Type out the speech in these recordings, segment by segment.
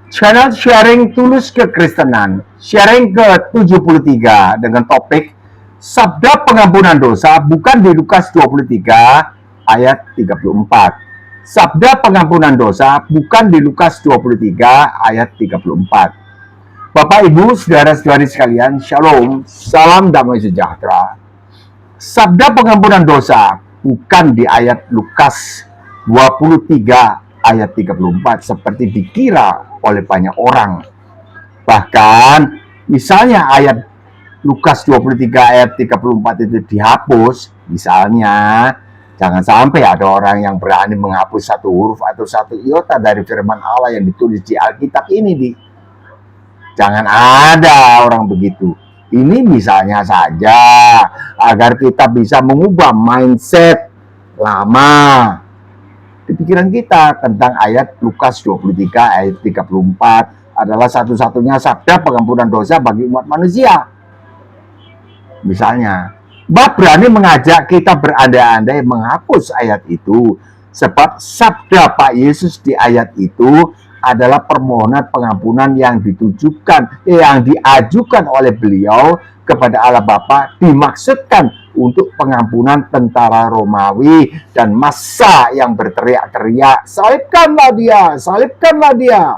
Channel sharing tulus kekristenan, sharing ke-73 dengan topik Sabda pengampunan dosa bukan di Lukas 23 ayat 34. Sabda pengampunan dosa bukan di Lukas 23 ayat 34. Bapak, Ibu, saudara-saudari sekalian, Shalom, salam damai sejahtera. Sabda pengampunan dosa bukan di ayat Lukas 23 ayat 34 seperti dikira oleh banyak orang. Bahkan misalnya ayat Lukas 23 ayat 34 itu dihapus, misalnya jangan sampai ada orang yang berani menghapus satu huruf atau satu iota dari firman Allah yang ditulis di Alkitab ini. Jangan ada orang begitu. Ini misalnya saja agar kita bisa mengubah mindset lama di pikiran kita tentang ayat Lukas 23 ayat 34 adalah satu-satunya sabda pengampunan dosa bagi umat manusia. Misalnya, Bab berani mengajak kita berandai-andai menghapus ayat itu sebab sabda Pak Yesus di ayat itu adalah permohonan pengampunan yang diajukan oleh beliau kepada Allah Bapa, dimaksudkan untuk pengampunan tentara Romawi dan massa yang berteriak-teriak, salibkanlah dia, salibkanlah dia.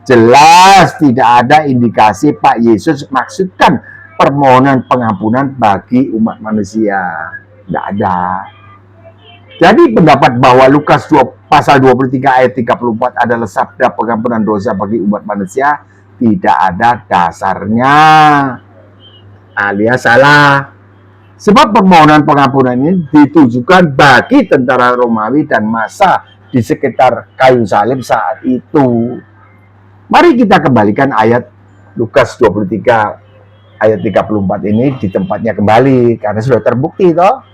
Jelas tidak ada indikasi Pak Yesus maksudkan permohonan pengampunan bagi umat manusia. Tidak ada. Jadi pendapat bahwa Lukas pasal 23 ayat 34 adalah sabda pengampunan dosa bagi umat manusia tidak ada dasarnya, alias salah. Sebab permohonan pengampunan ini ditujukan bagi tentara Romawi dan massa di sekitar kayu salib saat itu. Mari kita kembalikan ayat Lukas 23 ayat 34 ini di tempatnya kembali karena sudah terbukti toh.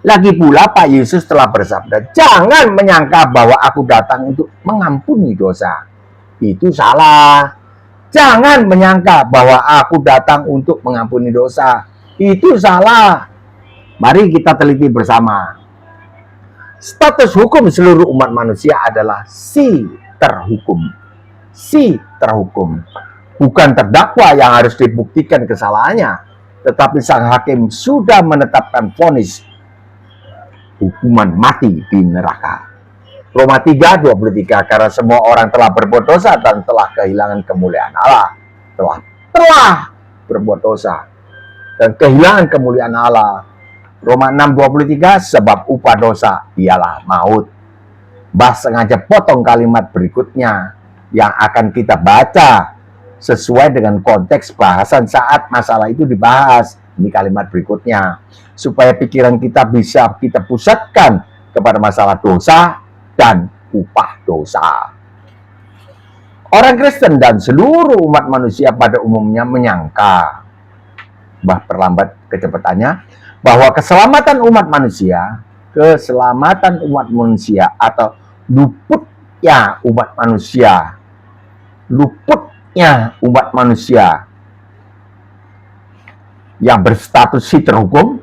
Lagi pula Pak Yesus telah bersabda, jangan menyangka bahwa aku datang untuk mengampuni dosa. Itu salah. Jangan menyangka bahwa aku datang untuk mengampuni dosa. Itu salah. Mari kita teliti bersama. Status hukum seluruh umat manusia adalah si terhukum. Si terhukum. Bukan terdakwa yang harus dibuktikan kesalahannya, tetapi sang hakim sudah menetapkan vonis hukuman mati di neraka. Roma 3:23, karena semua orang telah berbuat dosa dan telah kehilangan kemuliaan Allah. Telah berbuat dosa dan kehilangan kemuliaan Allah. Roma 6:23, sebab upah dosa ialah maut. Bah sengaja potong kalimat berikutnya yang akan kita baca sesuai dengan konteks bahasan saat masalah itu dibahas. Ini kalimat berikutnya, supaya pikiran kita bisa kita pusatkan kepada masalah dosa dan upah dosa. Orang Kristen dan seluruh umat manusia pada umumnya menyangka, perlambat kecepatannya, bahwa keselamatan umat manusia atau luputnya umat manusia yang berstatus si terhukum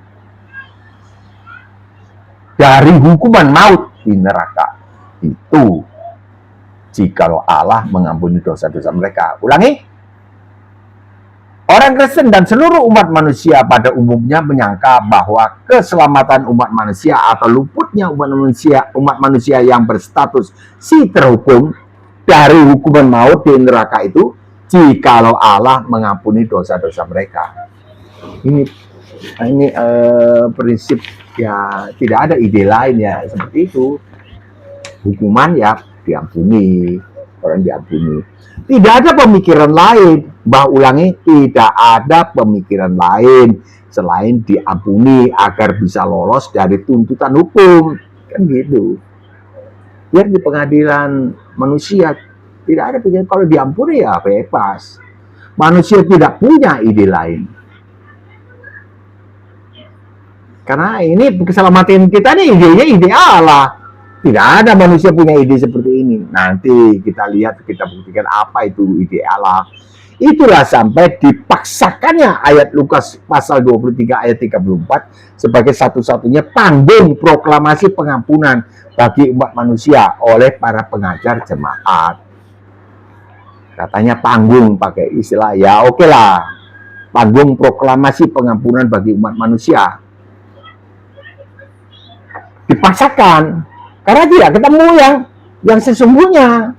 dari hukuman maut di neraka itu jikalau Allah mengampuni dosa-dosa mereka. Ulangi, orang Kristen dan seluruh umat manusia pada umumnya menyangka bahwa keselamatan umat manusia atau luputnya umat manusia yang berstatus si terhukum dari hukuman maut di neraka itu jikalau Allah mengampuni dosa-dosa mereka. Ini prinsip ya, tidak ada ide lain ya seperti itu. Hukuman ya diampuni, orang diampuni. Tidak ada pemikiran lain, ulangi, tidak ada pemikiran lain selain diampuni agar bisa lolos dari tuntutan hukum, kan gitu. Biar di pengadilan manusia tidak ada pikiran, kalau diampuni ya bebas. Manusia tidak punya ide lain. Karena ini keselamatan kita nih idenya ide Allah. Tidak ada manusia punya ide seperti ini. Nanti kita lihat, kita buktikan apa itu ide Allah. Itulah sampai dipaksakannya ayat Lukas pasal 23 ayat 34 sebagai satu-satunya panggung proklamasi pengampunan bagi umat manusia oleh para pengajar jemaat. Katanya panggung, pakai istilah, ya oke lah, panggung proklamasi pengampunan bagi umat manusia. Dipaksakan, karena tidak ketemu yang sesungguhnya.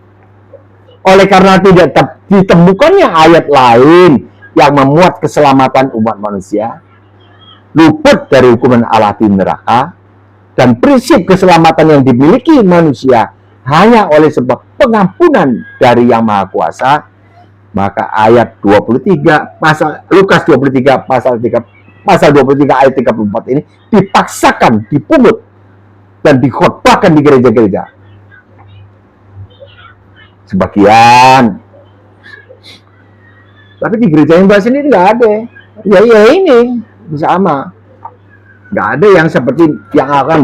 Oleh karena tidak ditemukannya ayat lain yang memuat keselamatan umat manusia, luput dari hukuman Allah di neraka, dan prinsip keselamatan yang dimiliki manusia hanya oleh sebab pengampunan dari Yang Maha Kuasa, maka ayat 23 pasal Lukas 23 pasal 23 ayat 34 ini dipaksakan, dipungut dan dikhotbahkan di gereja-gereja. Sebagian, tapi di gereja yang bahas ini nggak ada. Ya ini sama, nggak ada yang seperti yang akan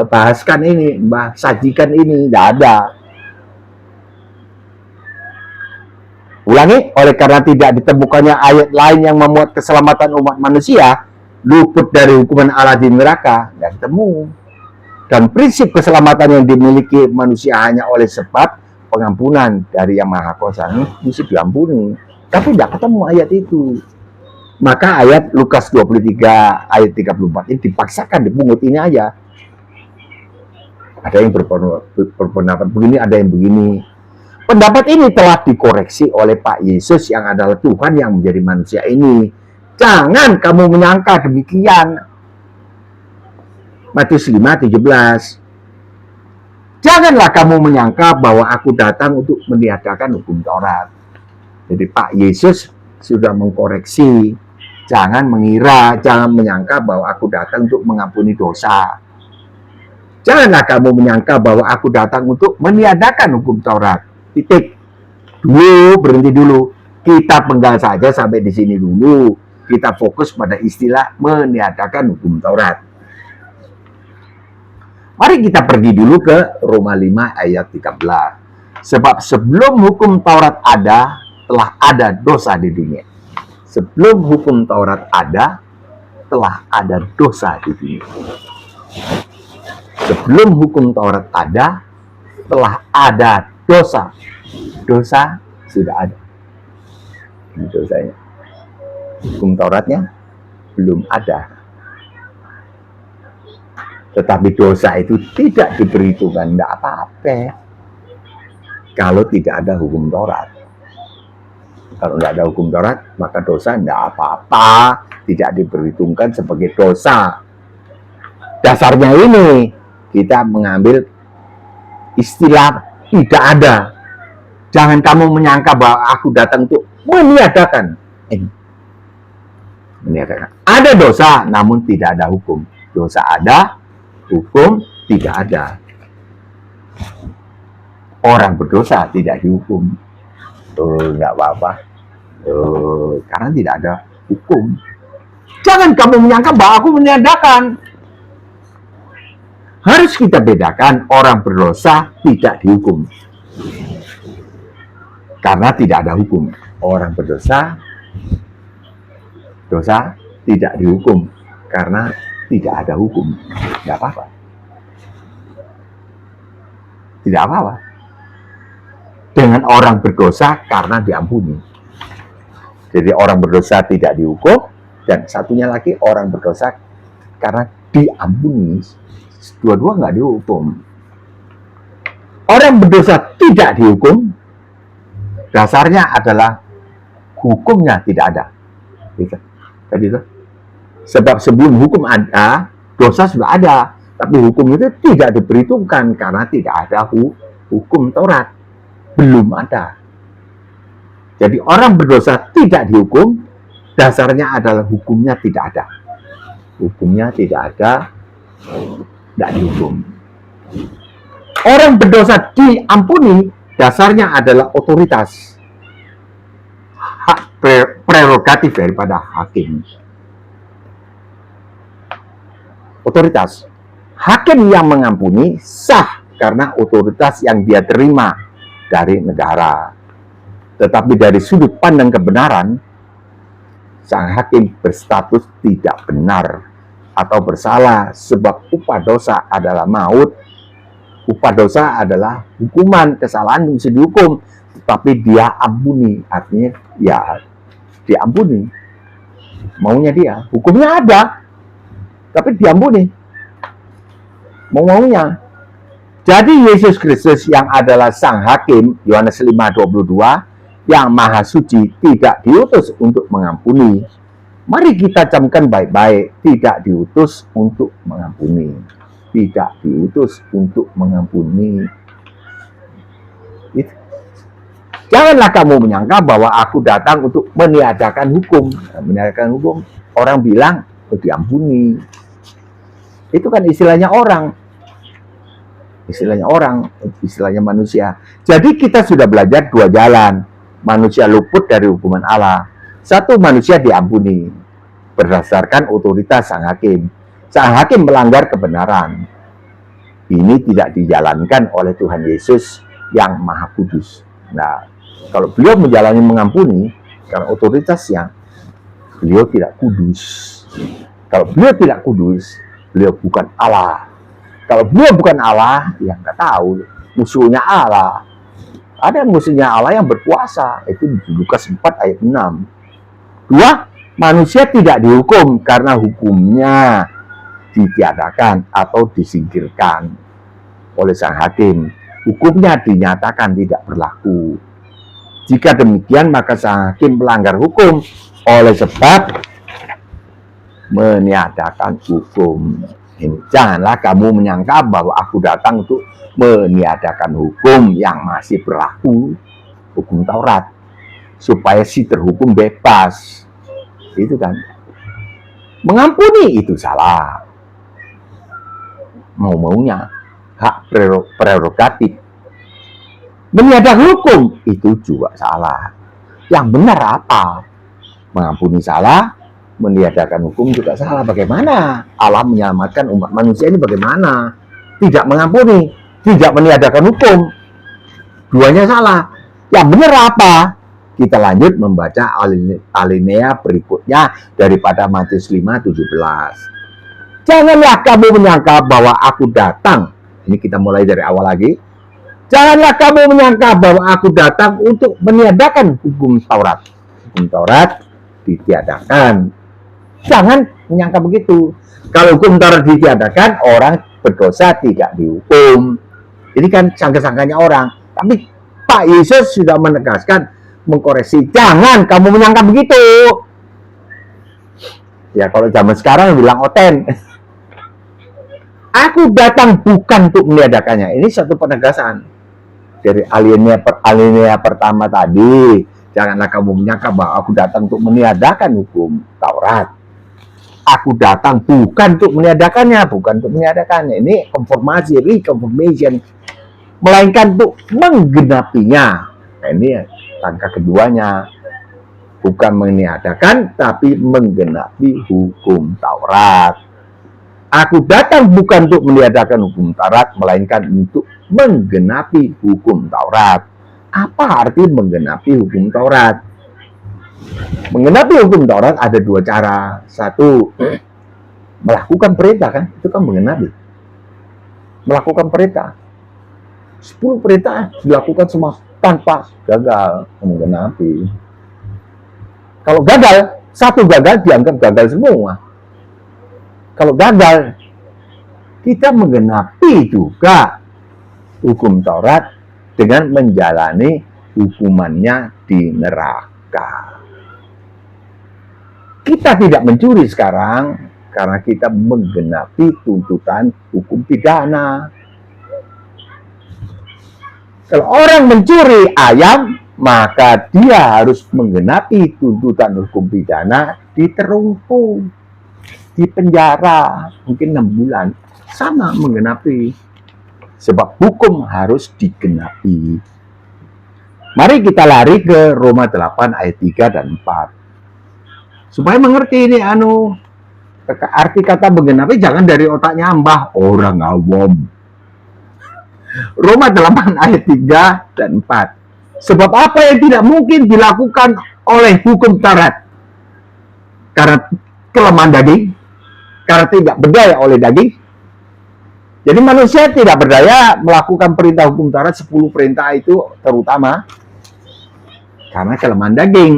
bahaskan ini, sajikan ini, nggak ada. Ulangi, oleh karena tidak ditemukannya ayat lain yang memuat keselamatan umat manusia, luput dari hukuman Allah di neraka, nggak ketemu. Dan prinsip keselamatan yang dimiliki manusia hanya oleh sebab pengampunan dari Yang Maha Kuasa, ini mesti diampuni. Tapi tidak ketemu ayat itu. Maka ayat Lukas 23 ayat 34 ini dipaksakan, dipungut ini aja. Ada yang berpendapat begini, ada yang begini. Pendapat ini telah dikoreksi oleh Pak Yesus yang adalah Tuhan yang menjadi manusia ini. Jangan kamu menyangka demikian. Matius 5:17. Janganlah kamu menyangka bahwa aku datang untuk meniadakan hukum Taurat. Jadi Pak Yesus sudah mengkoreksi. Jangan mengira, jangan menyangka bahwa aku datang untuk mengampuni dosa. Janganlah kamu menyangka bahwa aku datang untuk meniadakan hukum Taurat. Titik. Dulu, berhenti dulu. Kita penggal saja sampai di sini dulu. Kita fokus pada istilah meniadakan hukum Taurat. Mari kita pergi dulu ke Roma 5 ayat 13. Sebab sebelum hukum Taurat ada, telah ada dosa di dunia. Sebelum hukum Taurat ada, telah ada dosa di dunia. Sebelum hukum Taurat ada, telah ada dosa. Dosa sudah ada. Ini dosanya. Hukum Tauratnya belum ada. Tetapi dosa itu tidak diperhitungkan, tidak apa-apa. Kalau tidak ada hukum Taurat. Kalau tidak ada hukum Taurat, maka dosa tidak apa-apa. Tidak diperhitungkan sebagai dosa. Dasarnya ini, kita mengambil istilah tidak ada. Jangan kamu menyangka bahwa aku datang untuk meniadakan. Meniadakan. Ada dosa, namun tidak ada hukum. Dosa ada, hukum tidak ada. Orang berdosa tidak dihukum. Enggak apa-apa. Karena tidak ada hukum. Jangan kamu menyangka bahwa aku meniadakan. Harus kita bedakan, orang berdosa tidak dihukum. Karena tidak ada hukum. Orang berdosa, dosa tidak dihukum. Karena tidak ada hukum. Tidak apa-apa. Tidak apa-apa. Dengan orang berdosa karena diampuni. Jadi orang berdosa tidak dihukum. Dan satunya lagi orang berdosa karena diampuni. Dua-dua nggak dihukum. Orang berdosa tidak dihukum. Dasarnya adalah hukumnya tidak ada. Tadi itu. Sebab sebelum hukum ada, dosa sudah ada. Tapi hukum itu tidak diperhitungkan karena tidak ada hukum Taurat. Belum ada. Jadi orang berdosa tidak dihukum, dasarnya adalah hukumnya tidak ada. Hukumnya tidak ada, tidak dihukum. Orang berdosa diampuni, dasarnya adalah otoritas. Hak prerogatif daripada hakim. Otoritas. Hakim yang mengampuni sah karena otoritas yang dia terima dari negara. Tetapi dari sudut pandang kebenaran, sang hakim berstatus tidak benar atau bersalah sebab upah dosa adalah maut, Upah dosa adalah hukuman, kesalahan mesti dihukum, tapi dia ampuni, artinya ya diampuni. Maunya dia, hukumnya ada, tapi diampuni. Maunya. Jadi Yesus Kristus yang adalah Sang Hakim, Yohanes 5:22, yang Maha Suci tidak diutus untuk mengampuni. Mari kita camkan baik-baik, tidak diutus untuk mengampuni. Tidak diutus untuk mengampuni. Itu. Janganlah kamu menyangka bahwa aku datang untuk meniadakan hukum. Meniadakan hukum, orang bilang, oh, diampuni. Itu kan istilahnya orang. Istilahnya manusia. Jadi kita sudah belajar dua jalan. Manusia luput dari hukuman Allah. Satu, manusia diampuni berdasarkan otoritas Sang Hakim. Sang Hakim melanggar kebenaran. Ini tidak dijalankan oleh Tuhan Yesus yang Maha Kudus. Nah, kalau beliau menjalani mengampuni, karena otoritasnya, beliau tidak kudus. Kalau beliau tidak kudus, beliau bukan Allah. Kalau beliau bukan Allah, ya nggak tahu. Musuhnya Allah. Ada musuhnya Allah yang berkuasa. Itu di Lukas 4 ayat 6. Dua, manusia tidak dihukum karena hukumnya ditiadakan atau disingkirkan oleh Sang Hakim. Hukumnya dinyatakan tidak berlaku. Jika demikian, maka Sang Hakim melanggar hukum oleh sebab meniadakan hukum. Janganlah kamu menyangka bahwa aku datang untuk meniadakan hukum yang masih berlaku, hukum Taurat, supaya si terhukum bebas. Itu kan. Mengampuni itu salah. Mau-maunya, hak prerogatif. Meniadakan hukum itu juga salah. Yang benar apa? Mengampuni salah, meniadakan hukum juga salah. Bagaimana Allah menyelamatkan umat manusia ini? Bagaimana? Tidak mengampuni, tidak meniadakan hukum. Duanya salah. Yang benar apa? Kita lanjut membaca alinea berikutnya daripada Matius 5:17. Janganlah kamu menyangka bahwa aku datang. Ini kita mulai dari awal lagi. Janganlah kamu menyangka bahwa aku datang untuk meniadakan hukum Taurat. Hukum Taurat ditiadakan. Jangan menyangka begitu. Kalau hukum Taurat ditiadakan, orang berdosa tidak dihukum. Ini kan sangka-sangkanya orang. Tapi Pak Yesus sudah menegaskan, mengkoreksi. Jangan kamu menyangka begitu. Ya kalau zaman sekarang bilang oten. Aku datang bukan untuk meniadakannya. Ini satu penegasan. Dari alinea pertama tadi. Janganlah kamu menyangka bahwa aku datang untuk meniadakan hukum Taurat. Aku datang bukan untuk meniadakannya. Bukan untuk meniadakannya. Ini konfirmasi, reconfirmation. Melainkan untuk menggenapinya. Nah, ini langkah keduanya. Bukan meniadakan, tapi menggenapi hukum Taurat. Aku datang bukan untuk meniadakan hukum Taurat, melainkan untuk menggenapi hukum Taurat. Apa arti menggenapi hukum Taurat? Menggenapi hukum Taurat ada dua cara. Satu, melakukan perintah, kan? Itu kan menggenapi. Melakukan perintah. 10 perintah dilakukan semua tanpa gagal, menggenapi. Kalau gagal, satu gagal dianggap gagal semua. Kalau gagal, kita menggenapi juga hukum Taurat dengan menjalani hukumannya di neraka. Kita tidak mencuri sekarang karena kita menggenapi tuntutan hukum pidana. Kalau orang mencuri ayam, maka dia harus menggenapi tuntutan hukum pidana, diterungkung, di penjara, mungkin 6 bulan. Sama menggenapi. Sebab hukum harus digenapi. Mari kita lari ke Roma 8 ayat 3 dan 4. Supaya mengerti ini arti kata menggenapi, jangan dari otaknya mbah orang awam. Roma 8 ayat 3 dan 4. Sebab apa yang tidak mungkin dilakukan oleh hukum Taurat? Karena kelemahan daging, karena tidak berdaya oleh daging, Jadi manusia tidak berdaya melakukan perintah hukum Taurat 10 perintah itu terutama karena kelemahan daging.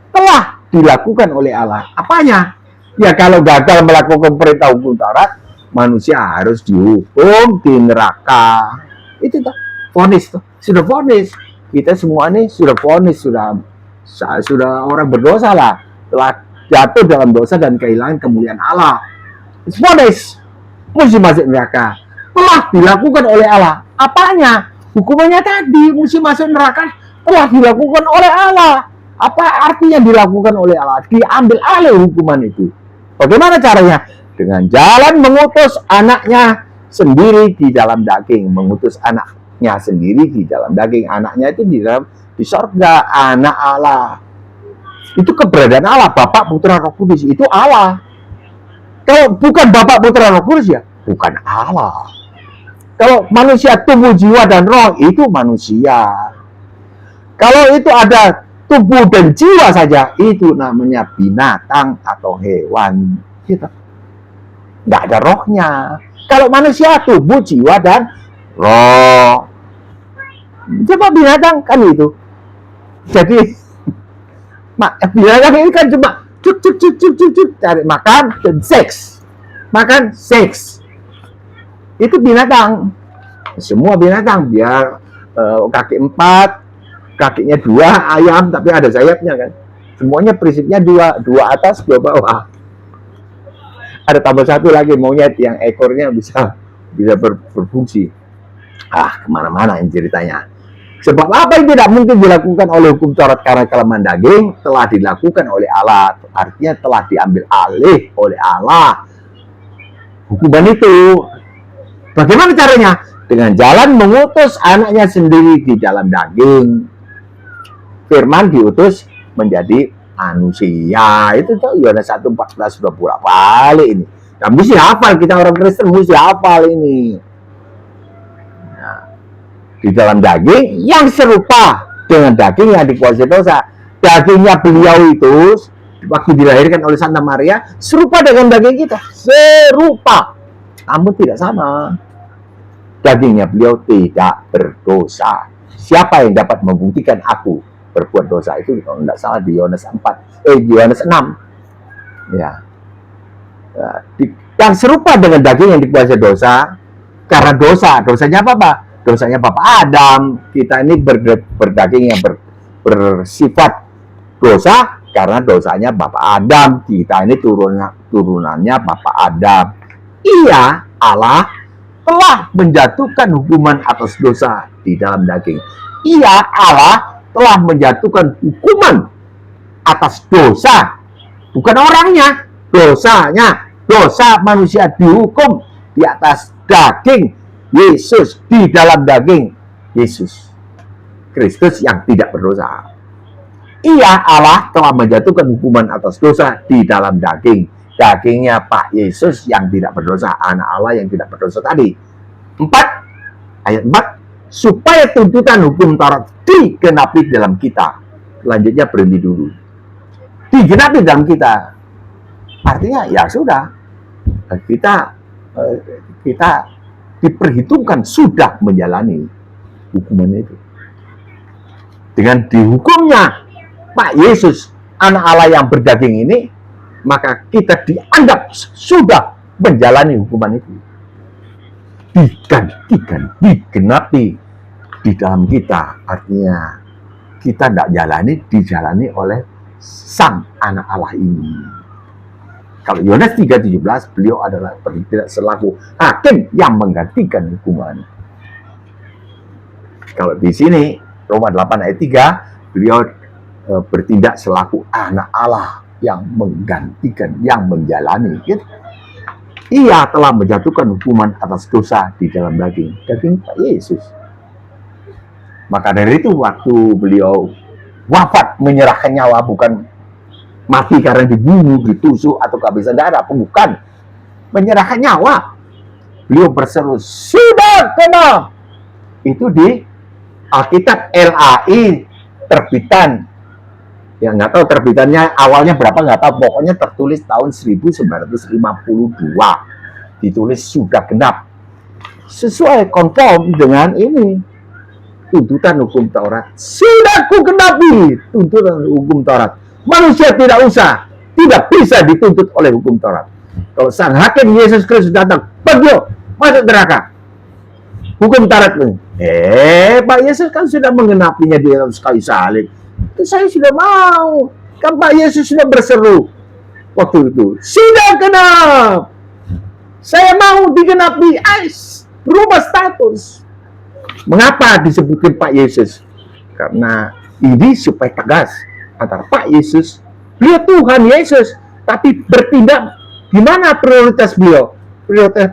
Telah dilakukan oleh Allah. Apanya? Ya kalau gagal melakukan perintah hukum Taurat, manusia harus dihukum di neraka. Itu tuh, vonis tuh. Sudah vonis. Kita semua ini sudah vonis, sudah orang berdosa lah. Telah jatuh dalam dosa dan kehilangan kemuliaan Allah. It's vonis. Mesti masuk neraka. Telah dilakukan oleh Allah. Apanya? Hukumannya tadi, mesti masuk neraka. Telah dilakukan oleh Allah. Apa artinya dilakukan oleh Allah? Diambil alih hukuman itu. Bagaimana caranya? Dengan jalan mengutus anaknya sendiri di dalam daging. Mengutus anaknya sendiri di dalam daging. Anaknya itu di sorga. Anak Allah. Itu keberadaan Allah. Bapak, Putra, Roh Kudus. Itu Allah. Kalau bukan Bapak, Putra, Roh Kudus ya bukan Allah. Kalau manusia tubuh, jiwa, dan roh itu manusia. Kalau itu ada tubuh dan jiwa saja, itu namanya binatang atau hewan. Gitu. Nggak ada rohnya. Kalau manusia tubuh, jiwa, dan roh. Coba binatang kan itu. Jadi binatang ini kan cuma cuk cari makan dan seks. Makan seks. Itu binatang. Semua binatang biar kaki 4, kakinya 2 ayam tapi ada sayapnya kan. Semuanya prinsipnya dua atas, 2 bawah. Ada tambah 1 lagi monyet yang ekornya bisa berfungsi. Kemana-mana ini ceritanya. Sebab apa yang tidak mungkin dilakukan oleh hukum Taurat karena kelemahan daging telah dilakukan oleh Allah. Artinya telah diambil alih oleh Allah hukuman itu. Bagaimana caranya? Dengan jalan mengutus anaknya sendiri di dalam daging. Firman diutus menjadi manusia. Itu tuh Yohanes 1:14 sudah berapa kali ini. Nah, mesti hafal, kita orang Kristen mesti hafal ini. Nah, di dalam daging yang serupa dengan daging yang dikuasai dosa. Dagingnya beliau itu waktu dilahirkan oleh Santa Maria serupa dengan daging kita. Serupa. Namun tidak sama. Dagingnya beliau tidak berdosa. Siapa yang dapat membuktikan aku berbuat dosa? Itu kalau tidak salah di Yohanes 6. Ya. Dan serupa dengan daging yang dikuasai dosa. Karena dosanya apa? Dosanya Bapak Adam. Kita ini berdaging yang bersifat dosa karena dosanya Bapak Adam. Kita ini turunannya Bapak Adam. Ia, Allah, telah menjatuhkan hukuman atas dosa di dalam daging. Ia, Allah, telah menjatuhkan hukuman atas dosa. Bukan orangnya, dosanya. Dosa manusia dihukum di atas daging Yesus, di dalam daging Yesus Kristus yang tidak berdosa. Ia, Allah, telah menjatuhkan hukuman atas dosa di dalam daging. Dagingnya Pak Yesus yang tidak berdosa, anak Allah yang tidak berdosa tadi. 4, ayat 4, supaya tuntutan hukum Taurat digenapi dalam kita. Selanjutnya berhenti dulu. Digenapi dalam kita. Artinya ya sudah, kita diperhitungkan sudah menjalani hukuman itu. Dengan dihukumnya Pak Yesus, anak Allah yang berdaging ini, maka kita dianggap sudah menjalani hukuman itu. Digantikan, digenapi di dalam kita. Artinya kita tidak dijalani oleh sang anak Allah ini. Kalau Yohanes 3:17, beliau adalah bertindak selaku hakim yang menggantikan hukuman. Kalau di sini Roma 8 ayat 3, beliau bertindak selaku anak Allah yang menggantikan, yang menjalani. Gitu. Ia telah menjatuhkan hukuman atas dosa di dalam daging Pak Yesus. Maka dari itu waktu beliau wafat menyerahkan nyawa, bukan mati karena dibunuh, ditusuk atau kehabisan darah, bukan, menyerahkan nyawa. Beliau berseru, sudah kena. Itu di Alkitab LAI terbitan. Ya nggak tahu terbitannya awalnya berapa, nggak tahu, pokoknya tertulis tahun 1952. ditulis sudah genap. Sesuai konform dengan ini tuntutan hukum Taurat. Sudah ku genapi tuntutan hukum Taurat. Manusia tidak bisa dituntut oleh hukum Taurat. Kalau sang hakim Yesus Kristus datang, pergi masuk neraka. Hukum Taurat ini. Pak Yesus kan sudah menggenapinya di dalam sekali salib. Itu saya sudah mau. Kan Pak Yesus sudah berseru waktu itu. Sudah genap. Saya mau digenapi. Berubah status. Mengapa disebutkan Pak Yesus? Karena ini supaya tegas antara Pak Yesus, beliau Tuhan Yesus, tapi bertindak di mana prioritas beliau?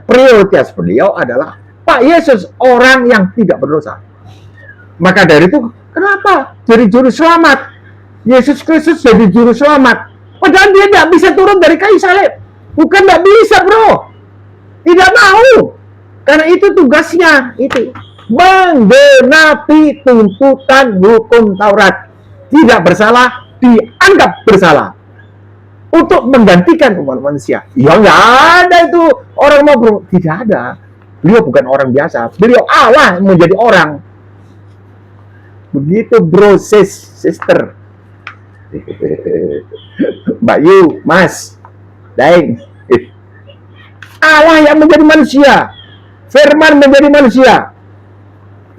Prioritas beliau adalah Pak Yesus, orang yang tidak berdosa. Maka dari itu, kenapa jadi juru selamat? Yesus Kristus jadi juru selamat. Padahal dia tidak bisa turun dari kayu salib. Bukan tidak bisa, bro. Tidak mau. Karena itu tugasnya, itu menggenapi tuntutan hukum Taurat. Tidak bersalah, dianggap bersalah. Untuk menggantikan umat manusia. Ya nggak ada itu orang mau tidak ada. Beliau bukan orang biasa. Beliau Allah menjadi orang. Begitu bro, sister. Mbak Yu, Mas, Daeng. Allah yang menjadi manusia. Firman menjadi manusia,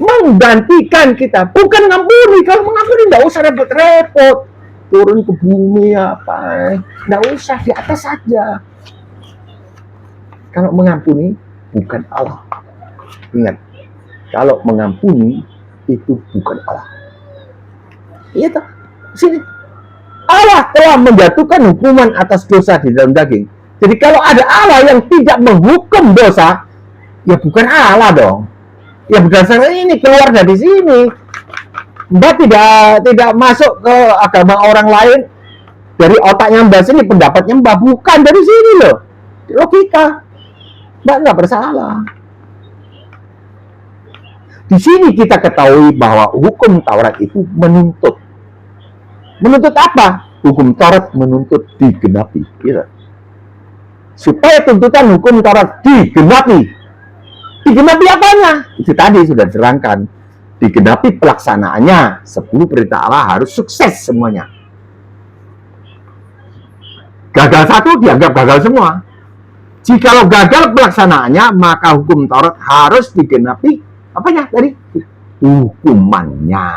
menggantikan kita, bukan ngampuni. Kalau mengampuni tidak usah repot-repot, turun ke bumi apa, tidak usah, di atas saja. Kalau mengampuni bukan Allah. Ingat, kalau mengampuni itu bukan Allah. Iya toh, sini Allah telah menjatuhkan hukuman atas dosa di dalam daging. Jadi kalau ada Allah yang tidak menghukum dosa, ya bukan Allah dong. Ya berdasarkan ini keluar dari sini. Mbak tidak masuk ke agama orang lain dari otaknya Mbak sini, pendapatnya Mbak bukan dari sini loh. Logika. Mbak nggak bersalah. Di sini kita ketahui bahwa hukum Taurat itu menuntut. Menuntut apa? Hukum Taurat menuntut digenapi. Gitu. Supaya tuntutan hukum Taurat digenapi. Digenapi apanya? Itu tadi sudah diterangkan. Digenapi pelaksanaannya. 10 perintah Allah harus sukses semuanya. Gagal satu dianggap gagal semua. Jikalau gagal pelaksanaannya, maka hukum Taurat harus digenapi apanya tadi? Hukumannya.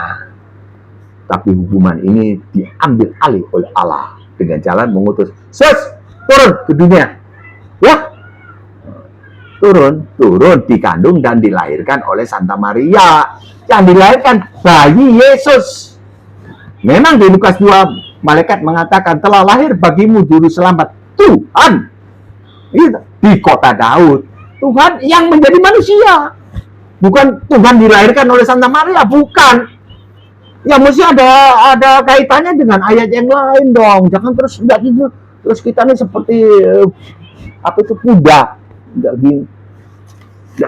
Tapi hukuman ini diambil alih oleh Allah dengan jalan mengutus turun ke dunia. Ya, turun dikandung dan dilahirkan oleh Santa Maria, yang dilahirkan bayi Yesus. Memang di Lukas 2 malaikat mengatakan telah lahir bagimu juru selamat Tuhan. Itu di kota Daud. Tuhan yang menjadi manusia. Bukan Tuhan dilahirkan oleh Santa Maria, bukan. Ya mesti ada kaitannya dengan ayat yang lain dong. Jangan terus enggak gitu. Terus kita nih seperti apa itu kuda, enggak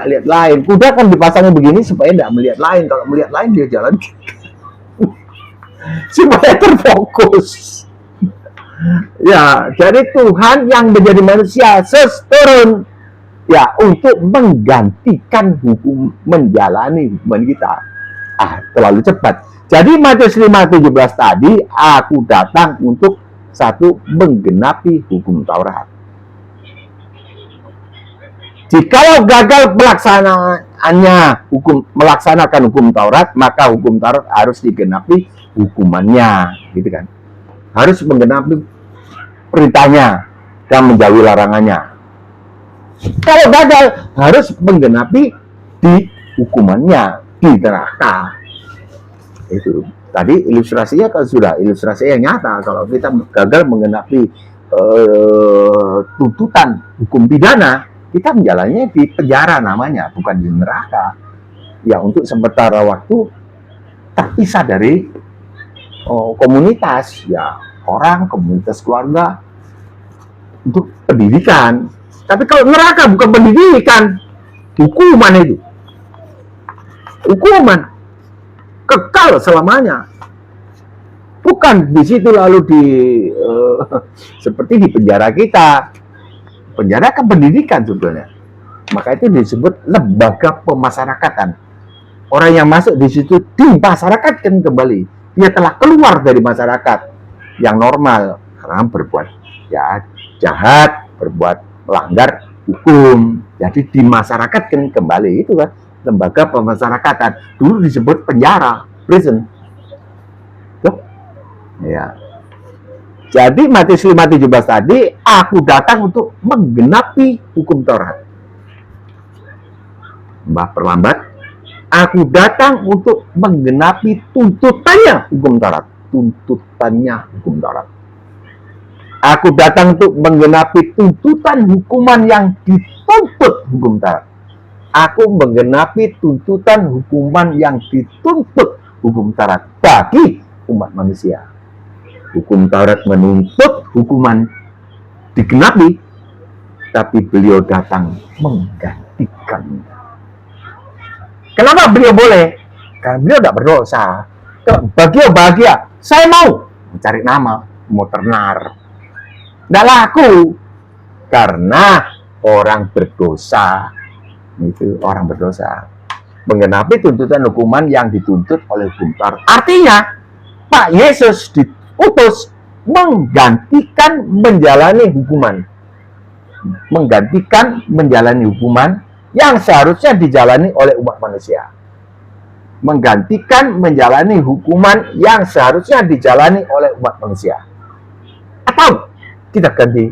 lihat lain. Kuda kan dipasangnya begini supaya enggak melihat lain. Kalau melihat lain dia jalan supaya terfokus. Ya, jadi Tuhan yang menjadi manusia turun ya untuk menggantikan hukum, menjalani hukuman kita. Terlalu cepat. Jadi Matius 5:17 tadi, aku datang untuk satu, menggenapi hukum Taurat. Jikalau gagal melaksanakan hukum Taurat, maka hukum Taurat harus digenapi hukumannya, gitu kan? Harus menggenapi perintahnya dan menjauhi larangannya. Kalau gagal, harus menggenapi di hukumannya di neraka. Itu tadi ilustrasinya kan sudah ilustrasi yang nyata. Kalau kita gagal menggenapi tuntutan hukum pidana, kita menjalannya di penjara namanya, bukan di neraka. Ya untuk sementara waktu terpisah dari komunitas, ya orang, komunitas keluarga untuk pendidikan. Tapi kalau neraka bukan pendidikan, hukuman itu. Hukuman kekal selamanya. Bukan di situ lalu seperti di penjara kita Penjara kan pendidikan sebetulnya. Maka itu disebut lembaga pemasyarakatan. Orang yang masuk di situ dimasyarakatkan kembali. Dia telah keluar dari masyarakat yang normal karena berbuat ya jahat, berbuat melanggar hukum. Jadi dimasyarakatkan kembali. Itu kan lembaga pemasyarakatan. Dulu disebut penjara, prison. Tuh. Ya. Jadi Matius 5:17 tadi, aku datang untuk menggenapi hukum Taurat. Mbah perlambat, aku datang untuk menggenapi tuntutannya hukum Taurat. Tuntutannya hukum Taurat. Aku datang untuk menggenapi tuntutan hukuman yang dituntut hukum Taurat. Aku menggenapi tuntutan hukuman yang dituntut hukum Taurat bagi umat manusia. Hukum Taurat menuntut hukuman digenapi, tapi beliau datang menggantikannya. Kenapa beliau boleh? Karena beliau tidak berdosa. Beliau bahagia. Saya mau mencari nama, mau ternar. Tidak laku. Karena orang berdosa. Itu orang berdosa. Menggenapi tuntutan hukuman yang dituntut oleh hukum Taurat. Artinya, Pak Yesus diutus menggantikan menjalani hukuman. Menggantikan menjalani hukuman yang seharusnya dijalani oleh umat manusia. Menggantikan menjalani hukuman yang seharusnya dijalani oleh umat manusia. Atau kita ganti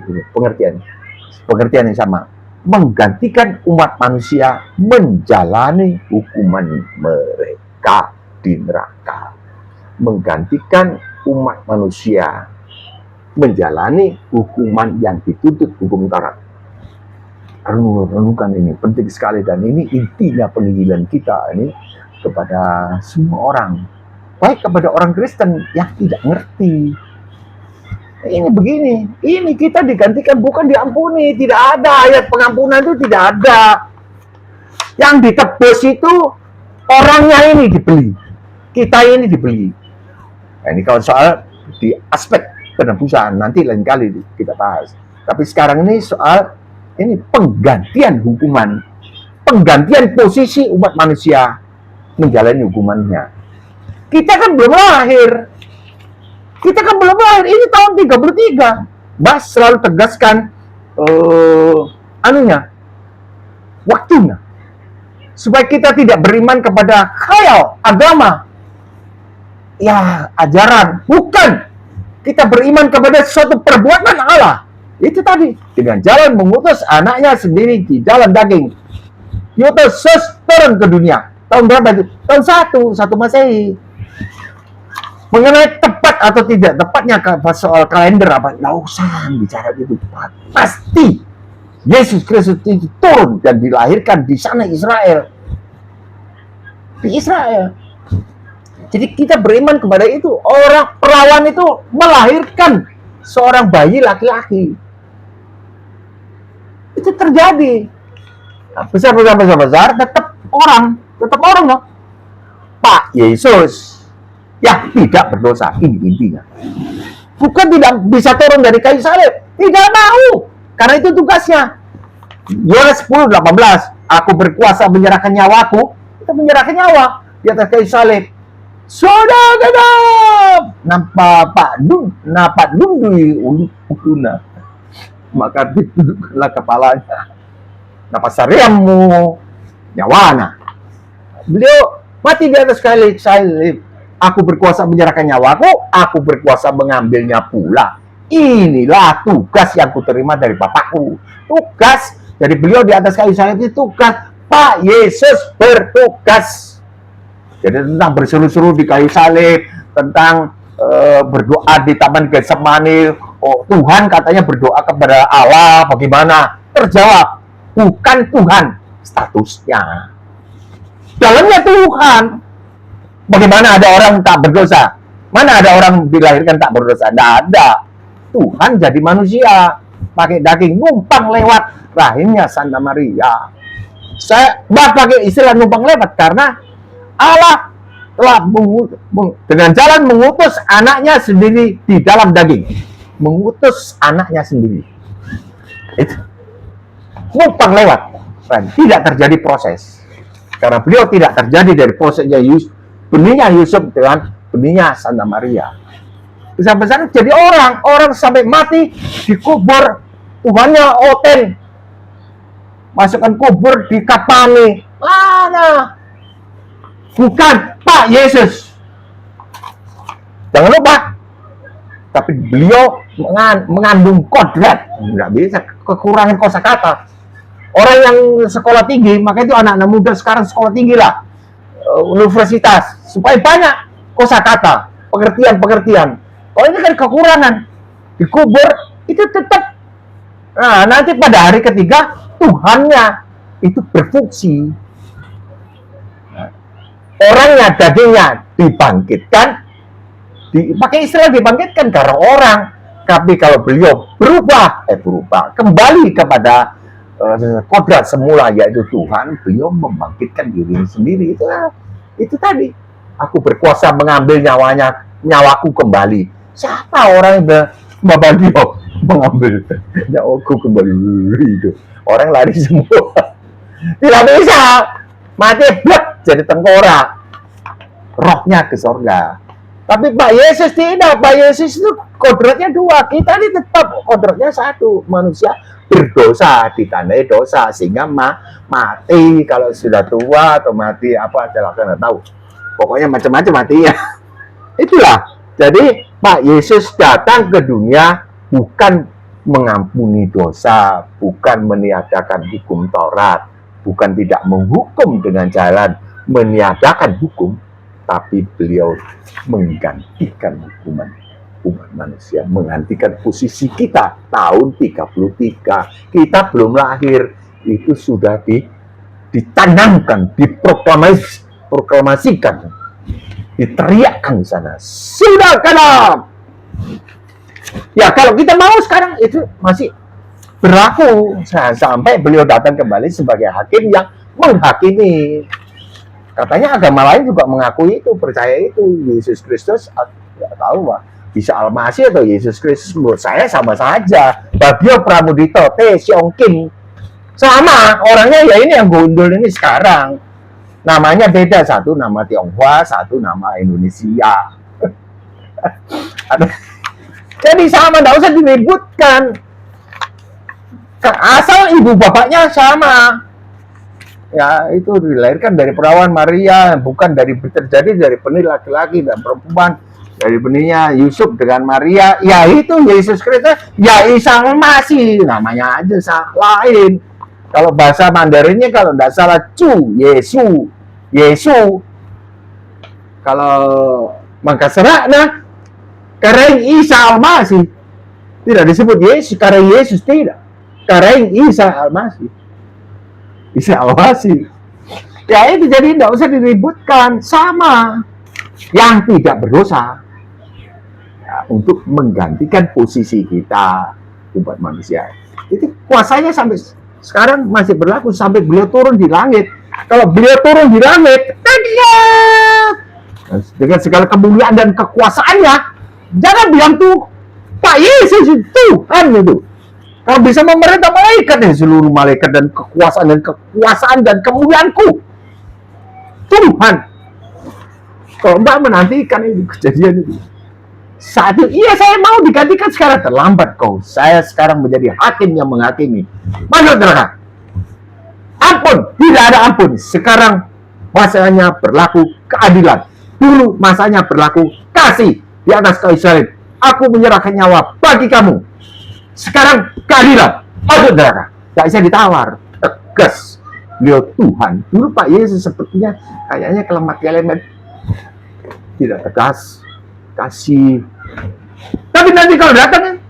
pengertian yang sama. Menggantikan umat manusia menjalani hukuman mereka di neraka. Menggantikan umat manusia menjalani hukuman yang dituntut hukum Taurat. Renungkan ini, penting sekali, dan ini intinya penginjilan kita ini kepada semua orang, baik kepada orang Kristen yang tidak ngerti. Ini begini, ini kita digantikan, bukan diampuni. Tidak ada ayat pengampunan, itu tidak ada. Yang ditebus itu orangnya ini dibeli, kita ini dibeli. Nah, ini kalau soal di aspek penebusan nanti lain kali kita bahas. Tapi sekarang ini soal ini penggantian hukuman, penggantian posisi umat manusia menjalani hukumannya. Kita kan belum lahir. Ini tahun 33. Mbah selalu tegaskan waktunya. Supaya kita tidak beriman kepada khayal agama. Ya, ajaran. Bukan. Kita beriman kepada suatu perbuatan Allah. Itu tadi, dengan jalan mengutus anaknya sendiri di dalam daging. Yesus turun ke dunia. Tahun berapa itu? Tahun 1 Masehi. Mengenai tepat atau tidak tepatnya soal kalender apa, nggak usah bicara itu. Pasti Yesus Kristus itu turun dan dilahirkan di sana Israel. Di Israel. Jadi kita beriman kepada itu. Orang perawan itu melahirkan seorang bayi laki-laki. Itu terjadi. Nah, besar tetap orang loh. Pak Yesus yang tidak berdosa, ini intinya. Bukan tidak bisa turun dari kayu salib, tidak mau, karena itu tugasnya. Yohanes 10:18, aku berkuasa menyerahkan nyawaku, kita menyerahkan nyawa di atas kayu salib. Sudah genap, napak dundui uluna, maka ditundukkanlah kepalanya. Napa sariamu nyawana. Beliau mati di atas kayu salib. Aku berkuasa menyerahkan nyawaku, aku berkuasa mengambilnya pula. Inilah tugas yang kuterima dari Bapakku. Tugas dari beliau di atas kayu salib itu tugas. Pak Yesus bertugas. Jadi tentang berseru-seru di kayu salib, tentang berdoa di Taman Getsemani. Oh, Tuhan katanya berdoa kepada Allah, bagaimana? Terjawab, bukan Tuhan statusnya. Dalamnya Tuhan. Bagaimana ada orang tak berdosa? Mana ada orang dilahirkan tak berdosa? Tidak ada. Tuhan jadi manusia, pakai daging, numpang lewat rahimnya Santa Maria. Saya pakai istilah numpang lewat karena Allah telah dengan jalan mengutus anaknya sendiri di dalam daging. Mengutus anaknya sendiri. Itu. numpang lewat. Dan tidak terjadi proses. Karena beliau tidak terjadi dari prosesnya benihnya Yusuf dengan benihnya Santa Maria. Besar-besar jadi orang sampai mati dikubur, Tuhannya oten, masukkan kubur di kapani. Mana? Bukan Pak Yesus. Jangan lupa. Tapi beliau mengandung kodrat, nggak bisa kekurangan kosakata. Orang yang sekolah tinggi, maka itu anak-anak muda sekarang sekolah tinggi lah, universitas, supaya banyak kosakata, pengertian. Kalau ini kan kekurangan, dikubur itu tetap. Nah, nanti pada hari ketiga Tuhannya itu berfungsi. Orangnya, dagingnya dibangkitkan, pakai istilah dibangkitkan karena orang. Tapi kalau beliau berubah kembali kepada kodrat semula, yaitu Tuhan, beliau membangkitkan dirinya sendiri. Itu tadi, aku berkuasa mengambil nyawaku kembali. Siapa orang yang beliau mengambil nyawaku kembali? Itu orang lari semua. Tidak bisa, mati blek jadi tengkorak, rohnya ke surga. Tapi Pak Yesus tidak. Pak Yesus itu kodratnya dua. Kita ini tetap kodratnya satu. Manusia berdosa, ditandai dosa, sehingga mati kalau sudah tua, atau mati apa, saya nggak tahu. Pokoknya macam-macam mati ya. Itulah. Jadi Pak Yesus datang ke dunia bukan mengampuni dosa, bukan meniadakan hukum Taurat, bukan tidak menghukum dengan jalan meniadakan hukum, tapi beliau menggantikan hukuman umat manusia, menggantikan posisi kita. Tahun 33 kita belum lahir, itu sudah ditanamkan, diproklamasikan, diteriakkan di sana, sudah kalah. Ya kalau kita mau sekarang itu masih berlaku sampai beliau datang kembali sebagai hakim yang menghakimi. Katanya agama lain juga mengakui itu, percaya itu. Yesus Kristus, nggak tahu Pak, bisa Almasih atau Yesus Kristus, menurut saya sama saja. Bagio Pramudito, Siongkin, sama orangnya ya ini yang gondol ini sekarang. Namanya beda, satu nama Tionghoa, satu nama Indonesia. Jadi sama, nggak usah diributkan. Asal ibu bapaknya sama. Ya itu dilahirkan dari perawan Maria, bukan terjadi dari benih laki-laki dan perempuan, dari benihnya Yusuf dengan Maria. Ya itu Yesus Kristus, ya Isa Almasih, namanya aja lain. Kalau bahasa Mandarinnya kalau tidak salah Yesu. Kalau Makassar, karena Isa Almasih tidak disebut Yesus, karena Yesus tidak, karena Isa Almasih. Isa Almasih. Ya itu, jadi tidak usah diributkan, sama yang tidak berdosa ya, untuk menggantikan posisi kita umat manusia. Itu kuasanya sampai sekarang masih berlaku sampai beliau turun di langit. Kalau beliau turun di langit, dengan segala kemuliaan dan kekuasaannya, jangan bilang tuh Pak Yesus itu Tuhan itu. Kalau bisa memerintah malaikat, seluruh malaikat dan kekuasaan dan kemuliaanku, Tuhan. Kalau Mbak menantikan itu kejadian itu, saat itu, iya saya mau digantikan sekarang, terlambat kau. Saya sekarang menjadi hakim yang menghakimi. Masuk neraka. Ampun, tidak ada ampun. Sekarang masanya berlaku keadilan. Dulu masanya berlaku kasih di atas kayu salib. Aku menyerahkan nyawa bagi kamu. Sekarang keadilan, masuk neraka. Tidak bisa ditawar, tegas. Beliau Tuhan. Dulu Pak Yesus sepertinya kayaknya kelemat-kelemet, tidak tegas, kasih. Tapi nanti kalau datang,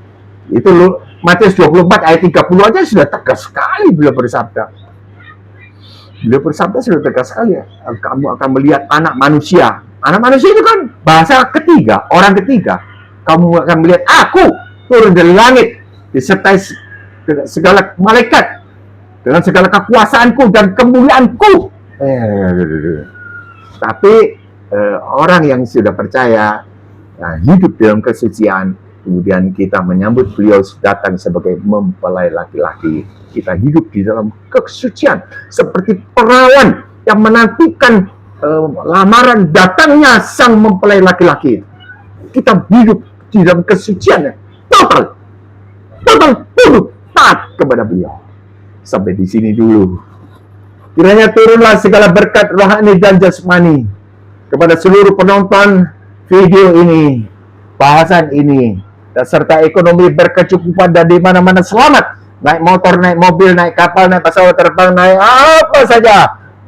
itu loh, Matius 24 ayat 30 aja sudah tegas sekali beliau bersabda. Beliau bersabda sudah tegas sekali ya. Kamu akan melihat anak manusia. Anak manusia itu kan bahasa ketiga, orang ketiga. Kamu akan melihat aku turun dari langit disertai segala malaikat dengan segala kekuasaanku dan kemuliaanku. Tapi orang yang sudah percaya, hidup dalam kesucian, Kemudian kita menyambut beliau datang sebagai mempelai laki-laki. Kita hidup di dalam kesucian seperti perawan yang menantikan lamaran datangnya sang mempelai laki-laki. Kita hidup di dalam kesucian total tunduk taat kepada beliau. Sampai di sini dulu. Kiranya turunlah segala berkat rohani dan jasmani kepada seluruh penonton video ini, bahasan ini, dan serta ekonomi berkecukupan dan di mana-mana selamat. Naik motor, naik mobil, naik kapal, naik pesawat terbang, naik apa saja.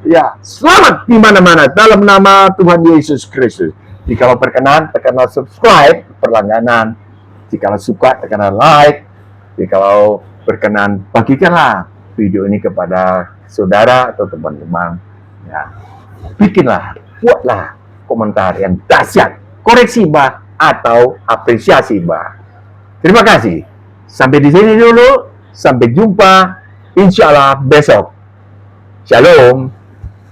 Ya, selamat di mana-mana dalam nama Tuhan Yesus Kristus. Jika berkenan, tekanlah subscribe, berlangganan. Jika suka, tekanlah like. Jika berkenan, bagikanlah video ini kepada saudara atau teman-teman. Ya, bikinlah, buatlah komentar yang dahsyat, koreksi bah atau apresiasi bah. Terima kasih. Sampai di sini dulu. Sampai jumpa, insya Allah besok. Shalom.